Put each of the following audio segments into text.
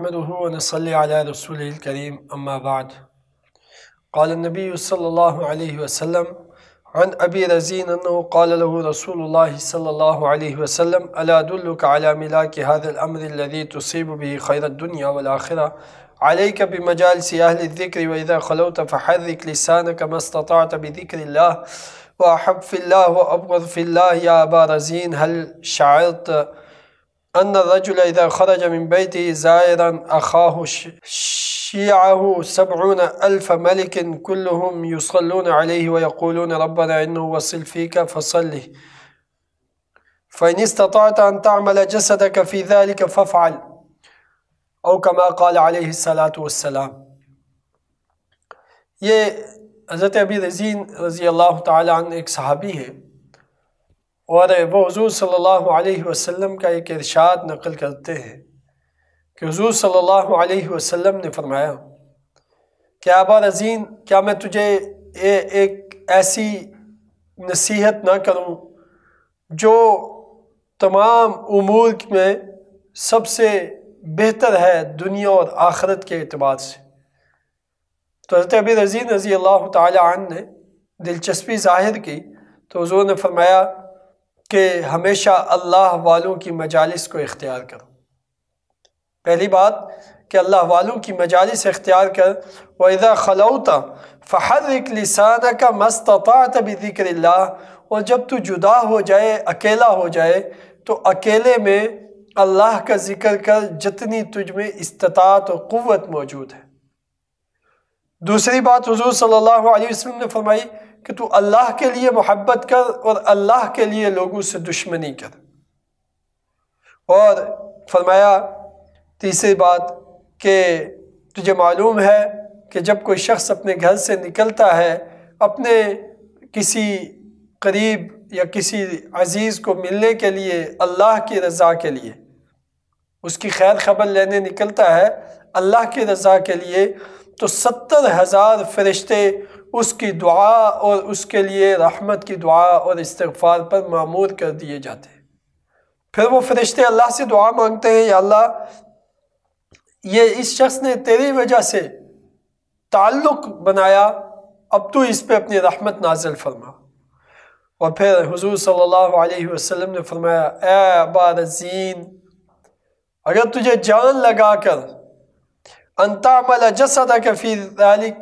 نحمده ونصلي على رسوله الكريم أما بعد. قال النبي صلى الله عليه وسلم عن أبي رزين أنه قال له رسول الله صلى الله عليه وسلم ألا أدلك على ملاك هذا الأمر الذي تصيب به خير الدنيا والآخرة عليك بمجالس أهل الذكر وإذا خلوت فحرك لسانك ما استطعت بذكر الله وأحب في الله وأبغض في الله. يا أبا رزين هل شعرت أن الرجل إذا خرج من بيته زائرا أخاه شيعه 70,000 ملك كلهم يصلون عليه ويقولون ربنا إنه وصل فيك فصله فإن استطعت أن تعمل جسدك في ذلك فافعل او كما قال علیہ الصلاۃ والسلام. یہ حضرت ابی رزین رضی اللہ تعالی عنہ ایک صحابی ہیں اور وہ حضور صلی اللہ علیہ وسلم کا ایک ارشاد نقل کرتے ہیں کہ حضور صلی اللہ علیہ وسلم نے فرمایا کہ ابا رزین کیا میں تجھے ایک ایسی نصیحت نہ کروں جو تمام امور میں سب سے بہتر ہے دنیا اور آخرت کے اعتبار سے. تو حضرت ابی رزین رضی اللہ تعالی عنہ نے دلچسپی ظاہر کی تو حضور نے فرمایا کہ ہمیشہ اللہ والوں کی مجالس کو اختیار کرو. پہلی بات کہ اللہ والوں کی مجالس اختیار کر. وَإِذَا خَلَوْتَ فَحَرِّكْ لِسَانَكَ مَا اسْتَطَعْتَ بِذِكْرِ اللَّهِ. اور جب تو جدا ہو جائے اکیلا ہو جائے تو اکیلے میں اللہ کا ذکر کر جتنی تجھ میں استطاعت و قوت موجود ہے. دوسری بات حضور صلی اللہ علیہ وسلم نے فرمائی کہ تو اللہ کے لیے محبت کر اور اللہ کے لیے لوگوں سے دشمنی کر. اور فرمایا تیسری بات کہ تجھے معلوم ہے کہ جب کوئی شخص اپنے گھر سے نکلتا ہے اپنے کسی قریب یا کسی عزیز کو ملنے کے لیے اللہ کی رضا کے لیے اس کی خیر خبر لینے نکلتا ہے اللہ کی رضا کے لیے تو 70,000 فرشتے اس کی دعا اور اس کے لیے رحمت کی دعا اور استغفار پر مامور کر دیے جاتے ہیں. پھر وہ فرشتے اللہ سے دعا مانگتے ہیں یا اللہ یہ اس شخص نے تیری وجہ سے تعلق بنایا اب تو اس پہ اپنی رحمت نازل فرما. اور پھر حضور صلی اللہ علیہ وسلم نے فرمایا اے ابا رزین اگر تجھے جان لگا کر ان تعمل جسدک فی ذلک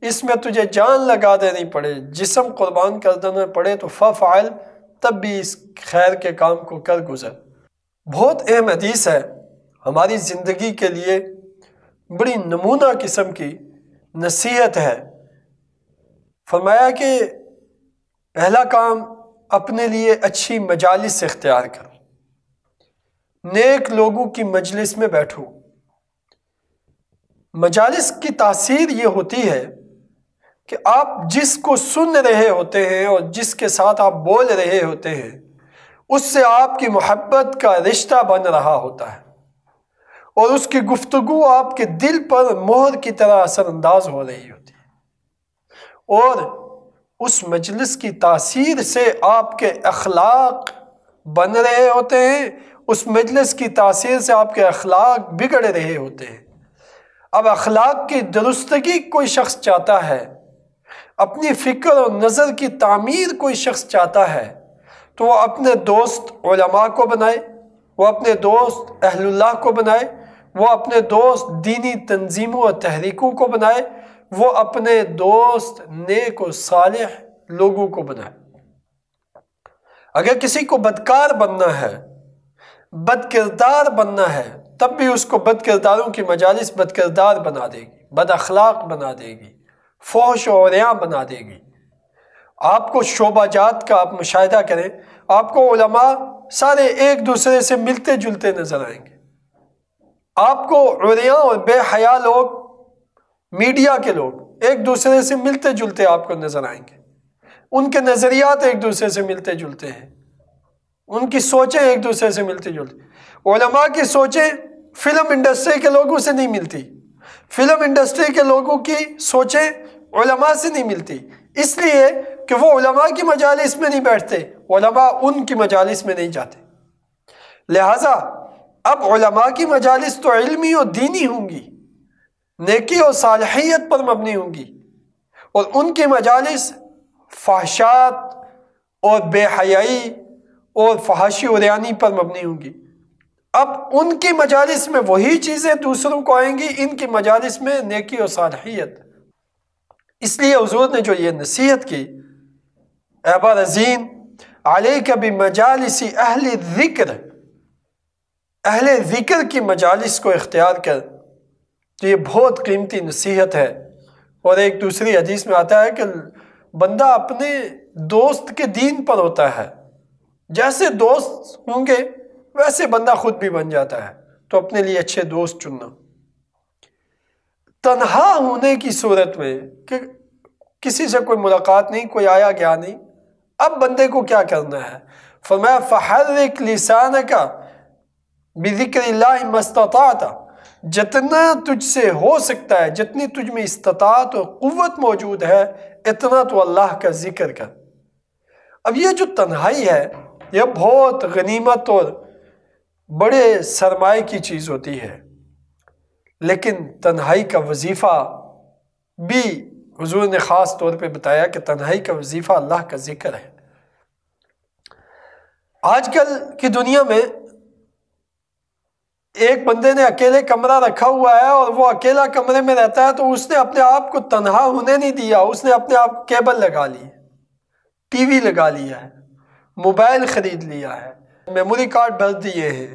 اس میں تجھے جان لگا دینی پڑے جسم قربان کر دینا پڑے تو ففعل تب بھی اس خیر کے کام کو کر گزر. بہت اہم حدیث ہے ہماری زندگی کے لیے بڑی نمونہ قسم کی نصیحت ہے. فرمایا کہ پہلا کام اپنے لیے اچھی مجالس اختیار کرو. نیک لوگوں کی مجلس میں بیٹھو. مجالس کی تاثیر یہ ہوتی ہے کہ آپ جس کو سن رہے ہوتے ہیں اور جس کے ساتھ آپ بول رہے ہوتے ہیں اس سے آپ کی محبت کا رشتہ بن رہا ہوتا ہے اور اس کی گفتگو آپ کے دل پر مہر کی طرح اثر انداز ہو رہی ہوتی ہے اور اس مجلس کی تاثیر سے آپ کے اخلاق بن رہے ہوتے ہیں. اس مجلس کی تاثیر سے آپ کے اخلاق بگڑ رہے ہوتے ہیں. اب اخلاق کی درستگی کوئی شخص چاہتا ہے اپنی فکر اور نظر کی تعمیر کوئی شخص چاہتا ہے تو وہ اپنے دوست علماء کو بنائے وہ اپنے دوست اہل اللہ کو بنائے وہ اپنے دوست دینی تنظیموں اور تحریکوں کو بنائے وہ اپنے دوست نیک و صالح لوگوں کو بنائے. اگر کسی کو بدکار بننا ہے بد کردار بننا ہے تب بھی اس کو بد کرداروں کی مجالس بد کردار بنا دے گی بد اخلاق بنا دے گی فحش و عریاں بنا دے گی. آپ کو شعبہ جات کا آپ مشاہدہ کریں آپ کو علماء سارے ایک دوسرے سے ملتے جلتے نظر آئیں گے. آپ کو عریاں اور بے حیا لوگ میڈیا کے لوگ ایک دوسرے سے ملتے جلتے آپ کو نظر آئیں گے. ان کے نظریات ایک دوسرے سے ملتے جلتے ہیں ان کی سوچیں ایک دوسرے سے ملتی جلتی. علماء کی سوچیں فلم انڈسٹری کے لوگوں سے نہیں ملتی. فلم انڈسٹری کے لوگوں کی سوچیں علماء سے نہیں ملتی اس لیے کہ وہ علماء کی مجالس میں نہیں بیٹھتے علماء ان کی مجالس میں نہیں جاتے. لہٰذا اب علماء کی مجالس تو علمی اور دینی ہوں گی، نیکی اور صالحیت پر مبنی ہوں گی، اور ان کی مجالس فحشات اور بے حیائی اور فحاشی و ریانی پر مبنی ہوں گی۔ اب ان کی مجالس میں وہی چیزیں دوسروں کو آئیں گی، ان کی مجالس میں نیکی اور صالحیت۔ اس لیے حضور نے جو یہ نصیحت کی، اے برزین علیک بمجالس اہل الذکر، اہل ذکر کی مجالس کو اختیار کر، تو یہ بہت قیمتی نصیحت ہے۔ اور ایک دوسری حدیث میں آتا ہے کہ بندہ اپنے دوست کے دین پر ہوتا ہے، جیسے دوست ہوں گے ویسے بندہ خود بھی بن جاتا ہے، تو اپنے لیے اچھے دوست چننا۔ تنہا ہونے کی صورت میں کہ کسی سے کوئی ملاقات نہیں، کوئی آیا گیا نہیں، اب بندے کو کیا کرنا ہے؟ فرمایا فحرک لسانک بذکر اللہ ما استطعت، جتنا تجھ سے ہو سکتا ہے، جتنی تجھ میں استطاعت اور قوت موجود ہے، اتنا تو اللہ کا ذکر کر۔ اب یہ جو تنہائی ہے یہ بہت غنیمت اور بڑے سرمایہ کی چیز ہوتی ہے، لیکن تنہائی کا وظیفہ بھی حضور نے خاص طور پہ بتایا کہ تنہائی کا وظیفہ اللہ کا ذکر ہے۔ آج کل کی دنیا میں ایک بندے نے اکیلے کمرہ رکھا ہوا ہے اور وہ اکیلا کمرے میں رہتا ہے، تو اس نے اپنے آپ کو تنہا ہونے نہیں دیا، اس نے اپنے آپ کیبل لگا لی، ٹی وی لگا لیا ہے، موبائل خرید لیا ہے، میموری کارڈ بھر دیے ہیں،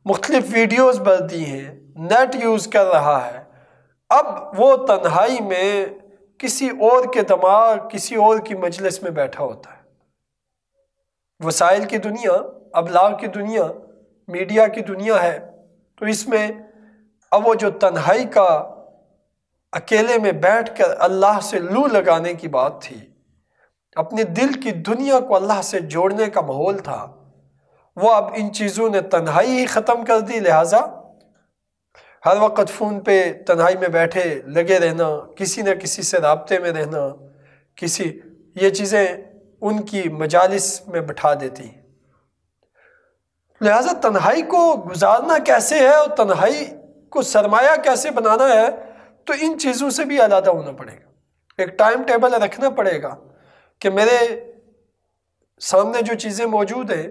مختلف ویڈیوز بھر دی ہیں، نیٹ یوز کر رہا ہے۔ اب وہ تنہائی میں کسی اور کے دماغ، کسی اور کی مجلس میں بیٹھا ہوتا ہے۔ وسائل کی دنیا، ابلاغ کی دنیا، میڈیا کی دنیا ہے، تو اس میں اب وہ جو تنہائی کا اکیلے میں بیٹھ کر اللہ سے لو لگانے کی بات تھی، اپنے دل کی دنیا کو اللہ سے جوڑنے کا ماحول تھا، وہ اب ان چیزوں نے تنہائی ہی ختم کر دی۔ لہٰذا ہر وقت فون پہ تنہائی میں بیٹھے لگے رہنا، کسی نہ کسی سے رابطے میں رہنا، یہ چیزیں ان کی مجالس میں بٹھا دیتی۔ لہٰذا تنہائی کو گزارنا کیسے ہے اور تنہائی کو سرمایہ کیسے بنانا ہے، تو ان چیزوں سے بھی علیحدہ ہونا پڑے گا۔ ایک ٹائم ٹیبل رکھنا پڑے گا کہ میرے سامنے جو چیزیں موجود ہیں،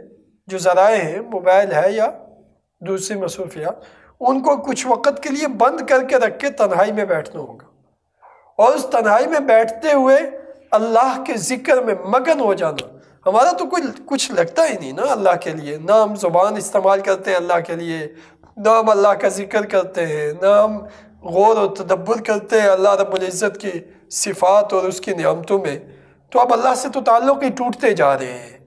جو ذرائع ہیں، موبائل ہے یا دوسری مصروفیات، ان کو کچھ وقت کے لیے بند کر کے رکھ کے تنہائی میں بیٹھنا ہوگا، اور اس تنہائی میں بیٹھتے ہوئے اللہ کے ذکر میں مگن ہو جانا۔ ہمارا تو کچھ لگتا ہی نہیں نا اللہ کے لیے، نہ ہم زبان استعمال کرتے ہیں اللہ کے لیے، نہ ہم اللہ کا ذکر کرتے ہیں، نہ ہم غور و تدبر کرتے ہیں اللہ رب العزت کی صفات اور اس کی نعمتوں میں، تو اب اللہ سے تو تعلق ہی ٹوٹتے جا رہے ہیں۔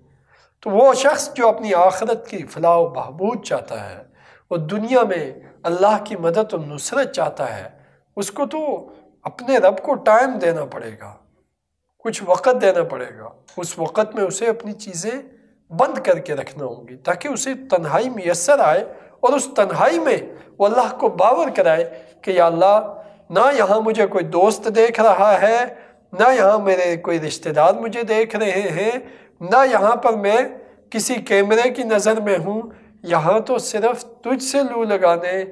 تو وہ شخص جو اپنی آخرت کی فلاح و بہبود چاہتا ہے اور دنیا میں اللہ کی مدد و نصرت چاہتا ہے، اس کو تو اپنے رب کو ٹائم دینا پڑے گا، کچھ وقت دینا پڑے گا۔ اس وقت میں اسے اپنی چیزیں بند کر کے رکھنا ہوں گی تاکہ اسے تنہائی میسر آئے، اور اس تنہائی میں وہ اللہ کو باور کرائے کہ یا اللہ، نہ یہاں مجھے کوئی دوست دیکھ رہا ہے، نہ یہاں میرے کوئی رشتہ دار مجھے دیکھ رہے ہیں، نہ یہاں پر میں کسی کیمرے کی نظر میں ہوں، یہاں تو صرف تجھ سے لو لگانے،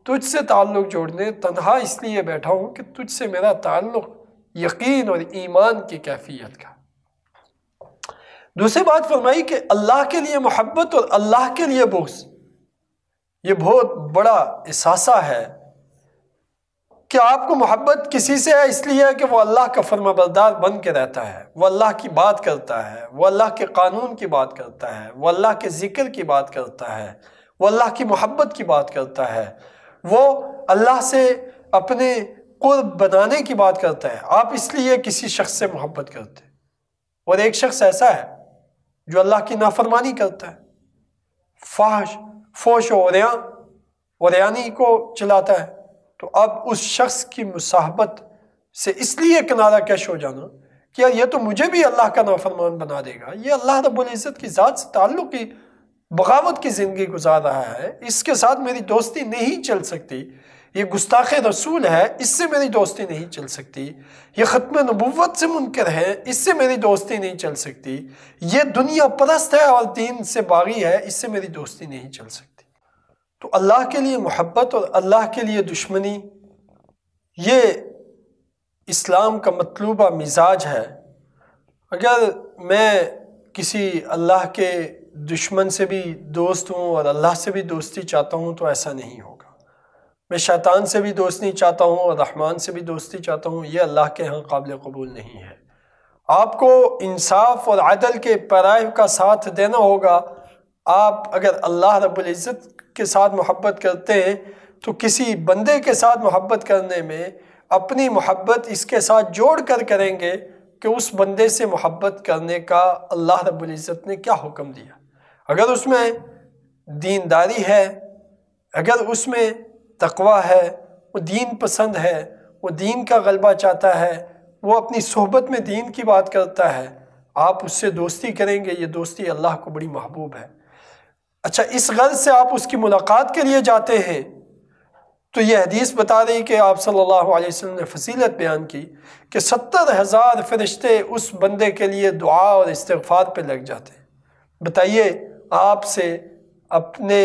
تجھ سے تعلق جوڑنے تنہا اس لیے بیٹھا ہوں کہ تجھ سے میرا تعلق یقین اور ایمان کی کیفیت کا۔ دوسری بات فرمائی کہ اللہ کے لیے محبت اور اللہ کے لیے بغض، یہ بہت بڑا احساسہ ہے کہ آپ کو محبت کسی سے ہے اس لیے کہ وہ اللہ کا فرما بردار بن کے رہتا ہے، وہ اللہ کی بات کرتا ہے، وہ اللہ کے قانون کی بات کرتا ہے، وہ اللہ کے ذکر کی بات کرتا ہے، وہ اللہ کی محبت کی بات کرتا ہے، وہ اللہ سے اپنے قرب بنانے کی بات کرتا ہے۔ آپ اس لیے کسی شخص سے محبت کرتے ہیں، اور ایک شخص ایسا ہے جو اللہ کی نافرمانی کرتا ہے، فحش و ریانی کو چلاتا ہے، تو اب اس شخص کی مصاحبت سے اس لیے کنارہ کش ہو جانا کہ یار یہ تو مجھے بھی اللہ کا نافرمان بنا دے گا، یہ اللہ رب العزت کی ذات سے تعلق کی بغاوت کی زندگی گزار رہا ہے، اس کے ساتھ میری دوستی نہیں چل سکتی، یہ گستاخ رسول ہے، اس سے میری دوستی نہیں چل سکتی، یہ ختم نبوت سے منکر ہے، اس سے میری دوستی نہیں چل سکتی، یہ دنیا پرست ہے اور دین سے باغی ہے، اس سے میری دوستی نہیں چل سکتی۔ تو اللہ کے لیے محبت اور اللہ کے لیے دشمنی، یہ اسلام کا مطلوبہ مزاج ہے۔ اگر میں کسی اللہ کے دشمن سے بھی دوست ہوں اور اللہ سے بھی دوستی چاہتا ہوں تو ایسا نہیں ہوگا۔ میں شیطان سے بھی دوستی چاہتا ہوں اور رحمان سے بھی دوستی چاہتا ہوں، یہ اللہ کے ہاں قابل قبول نہیں ہے۔ آپ کو انصاف اور عدل کے پیرائے کا ساتھ دینا ہوگا۔ آپ اگر اللہ رب العزت کے ساتھ محبت کرتے ہیں تو کسی بندے کے ساتھ محبت کرنے میں اپنی محبت اس کے ساتھ جوڑ کر کریں گے کہ اس بندے سے محبت کرنے کا اللہ رب العزت نے کیا حکم دیا۔ اگر اس میں دینداری ہے، اگر اس میں تقوی ہے، وہ دین پسند ہے، وہ دین کا غلبہ چاہتا ہے، وہ اپنی صحبت میں دین کی بات کرتا ہے، آپ اس سے دوستی کریں گے، یہ دوستی اللہ کو بڑی محبوب ہے۔ اچھا، اس غرض سے آپ اس کی ملاقات کے لیے جاتے ہیں تو یہ حدیث بتا رہی کہ آپ صلی اللہ علیہ وسلم نے فضیلت بیان کی کہ 70,000 فرشتے اس بندے کے لیے دعا اور استغفار پہ لگ جاتے ہیں۔ بتائیے، آپ سے اپنے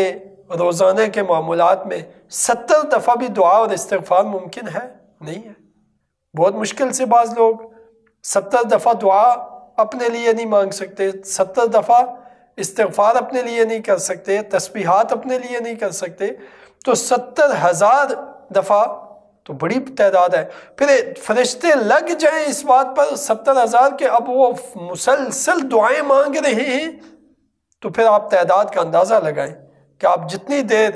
روزانہ کے معاملات میں 70 دفعہ بھی دعا اور استغفار ممکن ہے؟ نہیں ہے۔ بہت مشکل سے بعض لوگ 70 دفعہ دعا اپنے لیے نہیں مانگ سکتے، 70 دفعہ استغفار اپنے لیے نہیں کر سکتے، تسبیحات اپنے لیے نہیں کر سکتے، تو 70,000 دفعہ تو بڑی تعداد ہے۔ پھر فرشتے لگ جائیں اس بات پر 70,000 کے اب وہ مسلسل دعائیں مانگ رہے ہیں، تو پھر آپ تعداد کا اندازہ لگائیں کہ آپ جتنی دیر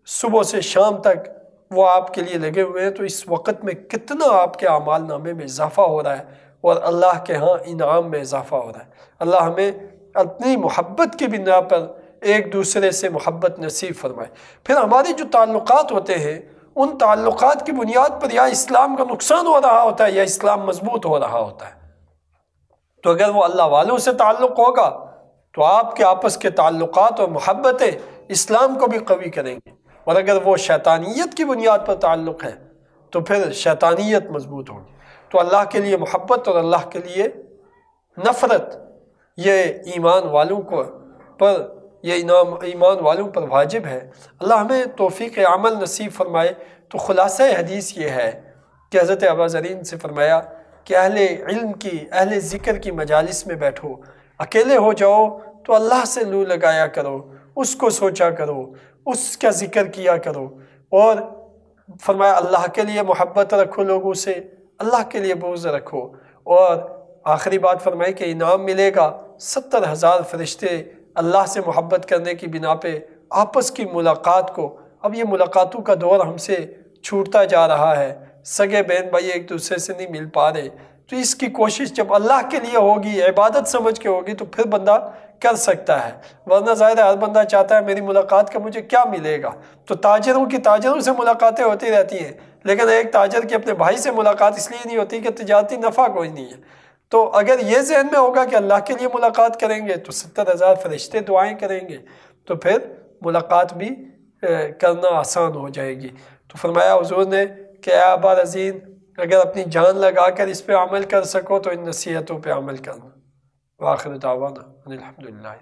صبح سے شام تک وہ آپ کے لیے لگے ہوئے ہیں تو اس وقت میں کتنا آپ کے اعمال نامے میں اضافہ ہو رہا ہے اور اللہ کے ہاں انعام میں اضافہ ہو رہا ہے۔ اللہ ہمیں اپنی محبت کی بنا پر ایک دوسرے سے محبت نصیب فرمائے۔ پھر ہمارے جو تعلقات ہوتے ہیں ان تعلقات کی بنیاد پر یا اسلام کا نقصان ہو رہا ہوتا ہے یا اسلام مضبوط ہو رہا ہوتا ہے۔ تو اگر وہ اللہ والوں سے تعلق ہوگا تو آپ کے آپس کے تعلقات اور محبتیں اسلام کو بھی قوی کریں گے، اور اگر وہ شیطانیت کی بنیاد پر تعلق ہے تو پھر شیطانیت مضبوط ہوگی۔ تو اللہ کے لیے محبت اور اللہ کے لیے نفرت یہ ایمان والوں پر واجب ہے۔ اللہ ہمیں توفیق عمل نصیب فرمائے۔ تو خلاصہ حدیث یہ ہے کہ حضرت ابوذرین سے فرمایا کہ اہل علم کی، اہل ذکر کی مجالس میں بیٹھو، اکیلے ہو جاؤ تو اللہ سے لو لگایا کرو، اس کو سوچا کرو، اس کا ذکر کیا کرو، اور فرمایا اللہ کے لیے محبت رکھو لوگوں سے، اللہ کے لیے بغض رکھو، اور آخری بات فرمائی کہ انعام ملے گا۔ 70,000 فرشتے اللہ سے محبت کرنے کی بنا پہ آپس کی ملاقات کو، اب یہ ملاقاتوں کا دور ہم سے چھوٹتا جا رہا ہے، سگے بہن بھائی ایک دوسرے سے نہیں مل پا رہے، تو اس کی کوشش جب اللہ کے لیے ہوگی، عبادت سمجھ کے ہوگی تو پھر بندہ کر سکتا ہے، ورنہ ظاہر ہے ہر بندہ چاہتا ہے میری ملاقات کا مجھے کیا ملے گا۔ تو تاجروں سے ملاقاتیں ہوتی رہتی ہیں، لیکن ایک تاجر کی اپنے بھائی سے ملاقات اس لیے نہیں ہوتی کہ تجارتی نفع کوئی نہیں ہے۔ تو اگر یہ ذہن میں ہوگا کہ اللہ کے لیے ملاقات کریں گے تو 70,000 فرشتے دعائیں کریں گے، تو پھر ملاقات بھی کرنا آسان ہو جائے گی۔ تو فرمایا حضور نے کہ اے ابا رزین، اگر اپنی جان لگا کر اس پہ عمل کر سکو تو ان نصیحتوں پہ عمل کرنا۔ وآخر دعوانا الحمدللہ۔